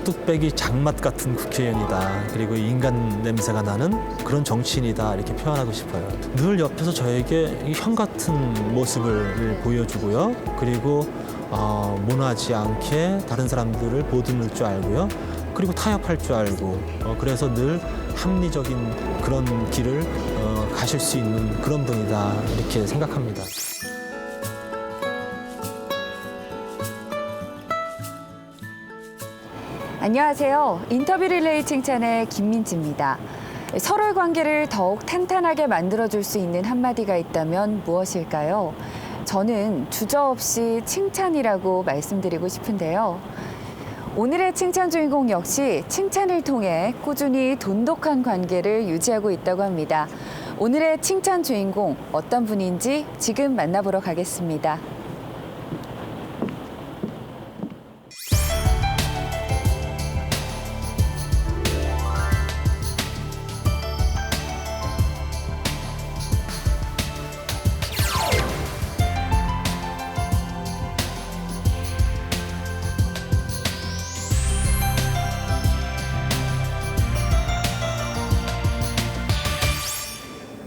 뚝배기 장맛 같은 국회의원이다. 그리고 인간 냄새가 나는 그런 정치인이다. 이렇게 표현하고 싶어요. 늘 옆에서 저에게 형 같은 모습을 보여주고요. 그리고 모나지 않게 다른 사람들을 보듬을 줄 알고요. 그리고 타협할 줄 알고 그래서 늘 합리적인 그런 길을 가실 수 있는 그런 분이다. 이렇게 생각합니다. 안녕하세요. 인터뷰 릴레이 칭찬의 김민지입니다. 서로의 관계를 더욱 탄탄하게 만들어줄 수 있는 한마디가 있다면 무엇일까요? 저는 주저없이 칭찬이라고 말씀드리고 싶은데요. 오늘의 칭찬 주인공 역시 칭찬을 통해 꾸준히 돈독한 관계를 유지하고 있다고 합니다. 오늘의 칭찬 주인공 어떤 분인지 지금 만나보러 가겠습니다.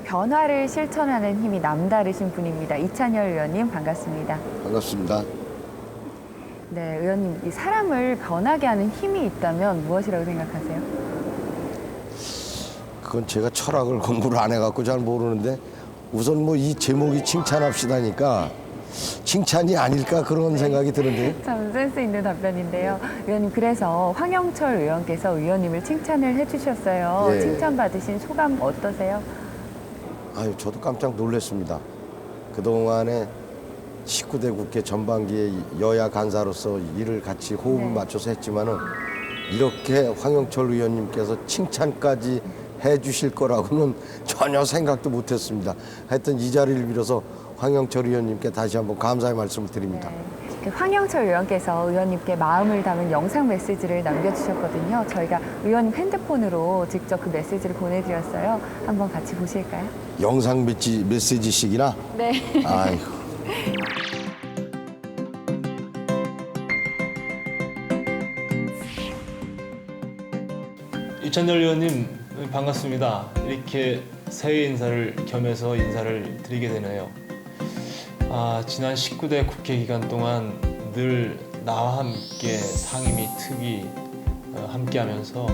변화를 실천하는 힘이 남다르신 분입니다. 이찬열 의원님 반갑습니다. 반갑습니다. 네, 의원님, 이 사람을 변하게 하는 힘이 있다면 무엇이라고 생각하세요? 그건 제가 철학을 공부를 안 해갖고 잘 모르는데 우선 뭐 이 제목이 칭찬합시다니까 칭찬이 아닐까 그런 생각이 드는데요. 참 센스 있는 답변인데요. 의원님, 그래서 황영철 의원께서 의원님을 칭찬을 해주셨어요. 예. 칭찬받으신 소감 어떠세요? 아유, 저도 깜짝 놀랐습니다. 그동안에 19대 국회 전반기에 여야 간사로서 일을 같이 호흡을 네. 맞춰서 했지만은 이렇게 황영철 의원님께서 칭찬까지 해주실 거라고는 전혀 생각도 못했습니다. 하여튼 이 자리를 빌어서 황영철 의원님께 다시 한번 감사의 말씀을 드립니다. 네. 황영철 의원께서 의원님께 마음을 담은 영상 메시지를 남겨주셨거든요. 저희가 의원님 핸드폰으로 직접 그 메시지를 보내드렸어요. 한번 같이 보실까요? 영상 메시지식이나? 네. 아이고. 이찬열 의원님 반갑습니다. 이렇게 새해 인사를 겸해서 인사를 드리게 되네요. 지난 19대 국회 기간 동안 늘 나와 함께 상임위, 특위 함께하면서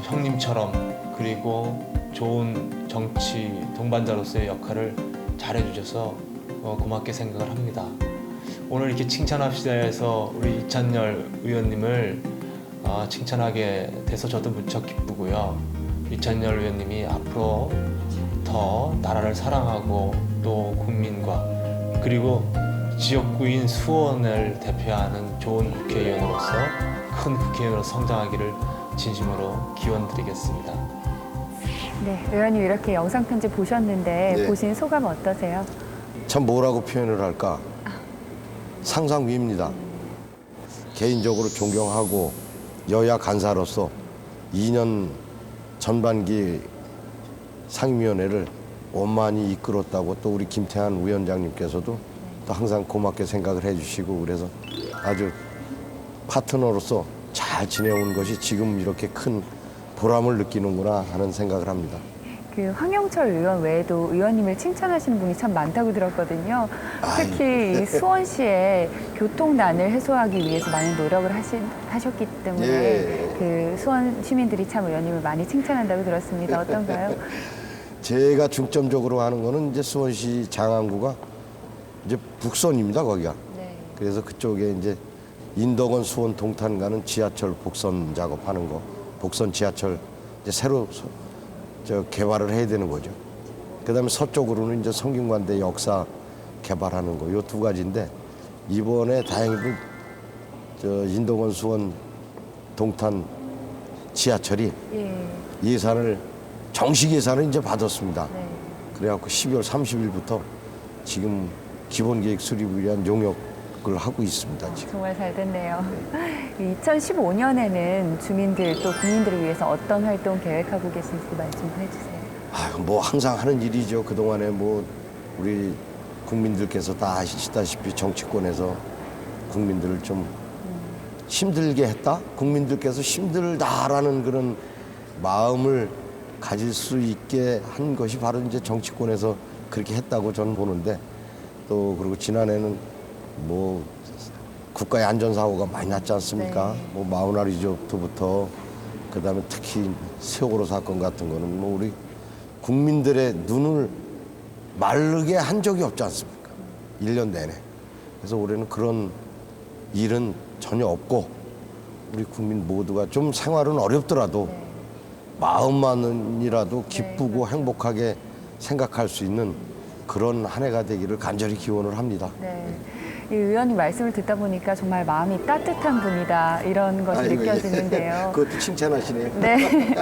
형님처럼 그리고 좋은 정치 동반자로서의 역할을 잘해주셔서 고맙게 생각을 합니다. 오늘 이렇게 칭찬합시다에서 우리 이찬열 의원님을 칭찬하게 돼서 저도 무척 기쁘고요. 이찬열 의원님이 앞으로 더 나라를 사랑하고 또 국민과 그리고 지역구인 수원을 대표하는 좋은 국회의원으로서 큰 국회의원으로 성장하기를 진심으로 기원드리겠습니다. 네, 의원님 이렇게 영상 편지 보셨는데 네. 보신 소감 어떠세요? 참 뭐라고 표현을 할까? 상상위입니다. 개인적으로 존경하고 여야 간사로서 2년 전반기 상임위원회를 원만히 이끌었다고 또 우리 김태한 위원장님께서도 또 항상 고맙게 생각을 해주시고 그래서 아주 파트너로서 잘 지내온 것이 지금 이렇게 큰 보람을 느끼는구나 하는 생각을 합니다. 그 황영철 의원 외에도 의원님을 칭찬하시는 분이 참 많다고 들었거든요. 특히 이 수원시의 교통난을 해소하기 위해서 많은 노력을 하셨기 때문에 예. 그 수원 시민들이 참 의원님을 많이 칭찬한다고 들었습니다. 어떤가요? 제가 중점적으로 하는 거는 이제 수원시 장안구가 이제 북선입니다, 거기가. 네. 그래서 그쪽에 이제 인덕원 수원 동탄 가는 지하철 복선 작업하는 거, 복선 지하철 이제 새로 개발을 해야 되는 거죠. 그다음에 서쪽으로는 이제 성균관대 역사 개발하는 거, 요 두 가지인데 이번에 다행히도 인덕원 수원 동탄 지하철이 예. 정식 예산을 이제 받았습니다. 네. 그래갖고 12월 30일부터 지금 기본계획 수립을 위한 용역을 하고 있습니다. 지금. 정말 잘 됐네요. 2015년에는 주민들 또 국민들을 위해서 어떤 활동 계획하고 계신지 말씀 좀 해주세요. 뭐 항상 하는 일이죠. 그동안에 뭐 우리 국민들께서 다 아시다시피 정치권에서 국민들을 좀 힘들게 했다? 국민들께서 힘들다라는 그런 마음을 가질 수 있게 한 것이 바로 이제 정치권에서 그렇게 했다고 저는 보는데, 또 그리고 지난해는 뭐 국가의 안전사고가 많이 났지 않습니까? 네. 뭐 마우나 리조트부터 그다음에 특히 세월호 사건 같은 거는 뭐 우리 국민들의 눈을 마르게 한 적이 없지 않습니까? 1년 내내. 그래서 올해는 그런 일은 전혀 없고 우리 국민 모두가 좀 생활은 어렵더라도 네. 마음만이라도 기쁘고 그렇죠. 행복하게 생각할 수 있는 그런 한 해가 되기를 간절히 기원을 합니다. 네. 이 의원님 말씀을 듣다 보니까 정말 마음이 따뜻한 분이다 이런 것이 아이고, 예. 느껴지는데요. 그것도 칭찬하시네요. 네.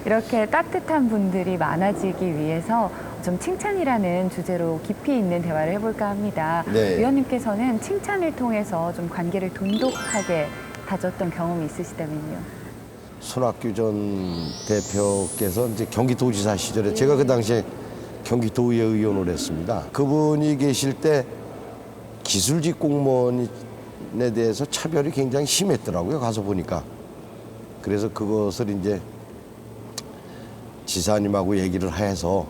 이렇게 따뜻한 분들이 많아지기 위해서 좀 칭찬이라는 주제로 깊이 있는 대화를 해볼까 합니다. 네. 의원님께서는 칭찬을 통해서 좀 관계를 돈독하게 다졌던 경험이 있으시다면요. 손학규 전 대표께서 이제 경기도지사 시절에 제가 그 당시에 경기도의회 의원을 했습니다. 그분이 계실 때 기술직 공무원에 대해서 차별이 굉장히 심했더라고요. 가서 보니까. 그래서 그것을 이제 지사님하고 얘기를 해서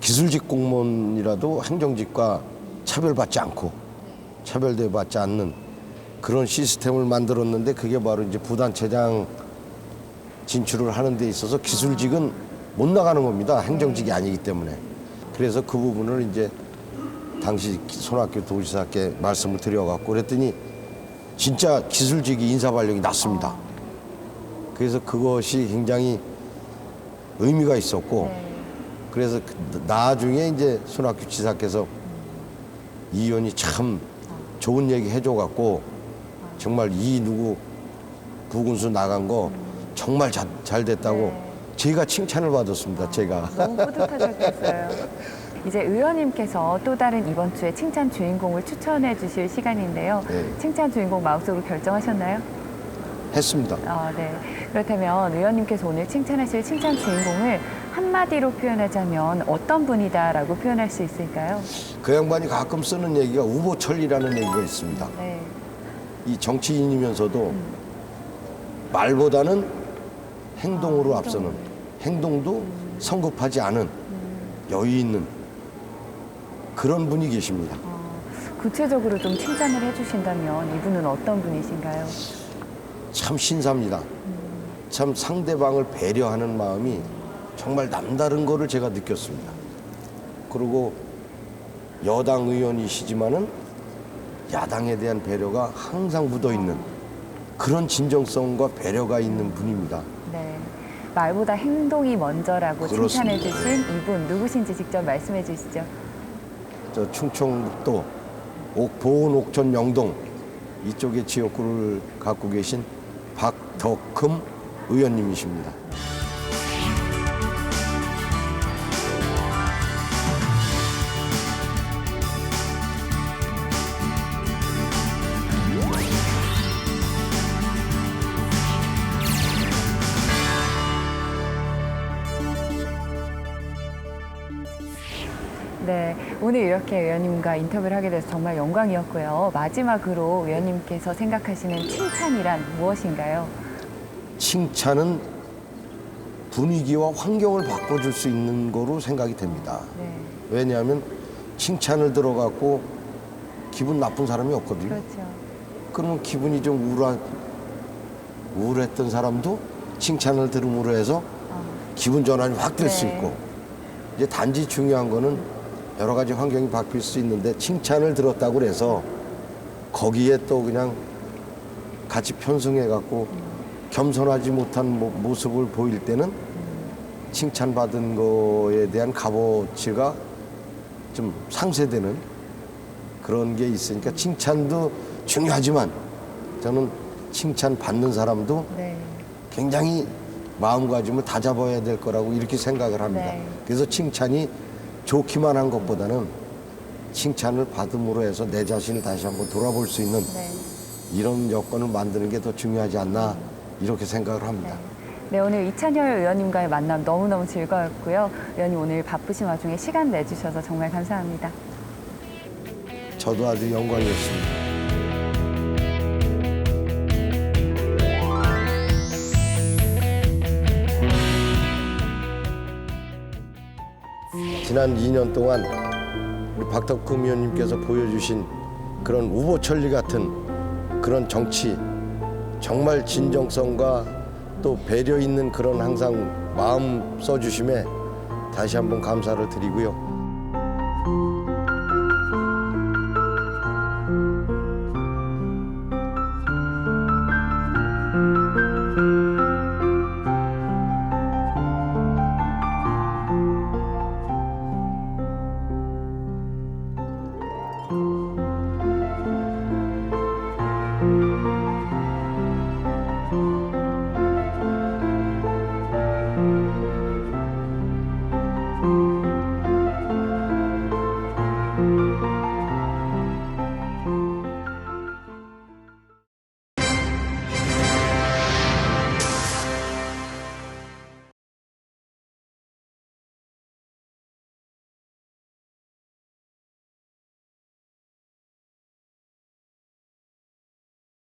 기술직 공무원이라도 행정직과 차별받지 않고 차별대받지 않는 그런 시스템을 만들었는데, 그게 바로 이제 부단체장 진출을 하는 데 있어서 기술직은 못 나가는 겁니다. 행정직이 아니기 때문에. 그래서 그 부분을 이제 당시 손학규 도지사께 말씀을 드려갖고 그랬더니 진짜 기술직이 인사발령이 났습니다. 그래서 그것이 굉장히 의미가 있었고, 그래서 나중에 이제 손학규 지사께서 이 의원이 참 좋은 얘기 해줘갖고 정말 이 누구 부군수 나간 거 정말 잘 됐다고 제가 칭찬을 받았습니다. 제가. 너무 뿌듯하셨겠어요. 이제 의원님께서 또 다른 이번 주에 칭찬 주인공을 추천해 주실 시간인데요. 네. 칭찬 주인공 마음속으로 결정하셨나요? 했습니다. 네. 그렇다면 의원님께서 오늘 칭찬하실 칭찬 주인공을 한마디로 표현하자면 어떤 분이다라고 표현할 수 있을까요? 그 양반이 가끔 쓰는 얘기가 우보철이라는 얘기가 있습니다. 네. 이 정치인이면서도 말보다는 행동으로 앞서는, 행동도 성급하지 않은 여유 있는 그런 분이 계십니다. 구체적으로 좀 칭찬을 해주신다면 이분은 어떤 분이신가요? 참 신사입니다. 참 상대방을 배려하는 마음이 정말 남다른 거를 제가 느꼈습니다. 그리고 여당 의원이시지만은 야당에 대한 배려가 항상 묻어 있는 그런 진정성과 배려가 있는 분입니다. 네. 말보다 행동이 먼저라고 칭찬해 그렇습니다. 주신 이분 누구신지 직접 말씀해 주시죠. 저 충청북도 보은 옥천 영동 이쪽의 지역구를 갖고 계신 박덕흠 의원님이십니다. 네, 오늘 이렇게 의원님과 인터뷰를 하게 돼서 정말 영광이었고요. 마지막으로 의원님께서 생각하시는 칭찬이란 무엇인가요? 칭찬은 분위기와 환경을 바꿔줄 수 있는 거로 생각이 됩니다. 네, 왜냐하면 칭찬을 들어갖고 기분 나쁜 사람이 없거든요. 그렇죠. 그러면 기분이 좀 우울했던 사람도 칭찬을 들음으로 해서 기분 전환이 확 될 수 네. 있고, 이제 단지 중요한 거는 여러 가지 환경이 바뀔 수 있는데 칭찬을 들었다고 해서 거기에 또 그냥 같이 편승해 갖고 겸손하지 못한 모습을 보일 때는 칭찬받은 거에 대한 값어치가 좀 상쇄되는 그런 게 있으니까 칭찬도 중요하지만 저는 칭찬 받는 사람도 네, 굉장히 마음가짐을 다잡아야 될 거라고 이렇게 생각을 합니다. 네. 그래서 칭찬이 좋기만 한 것보다는 칭찬을 받음으로 해서 내 자신을 다시 한번 돌아볼 수 있는 네. 이런 여건을 만드는 게 더 중요하지 않나 이렇게 생각을 합니다. 네, 오늘 이찬열 의원님과의 만남 너무너무 즐거웠고요. 의원님 오늘 바쁘신 와중에 시간 내주셔서 정말 감사합니다. 저도 아주 영광이었습니다. 지난 2년 동안 우리 박덕흠 의원님께서 보여주신 그런 우보천리 같은 그런 정치, 정말 진정성과 또 배려 있는 그런 항상 마음 써주심에 다시 한번 감사를 드리고요.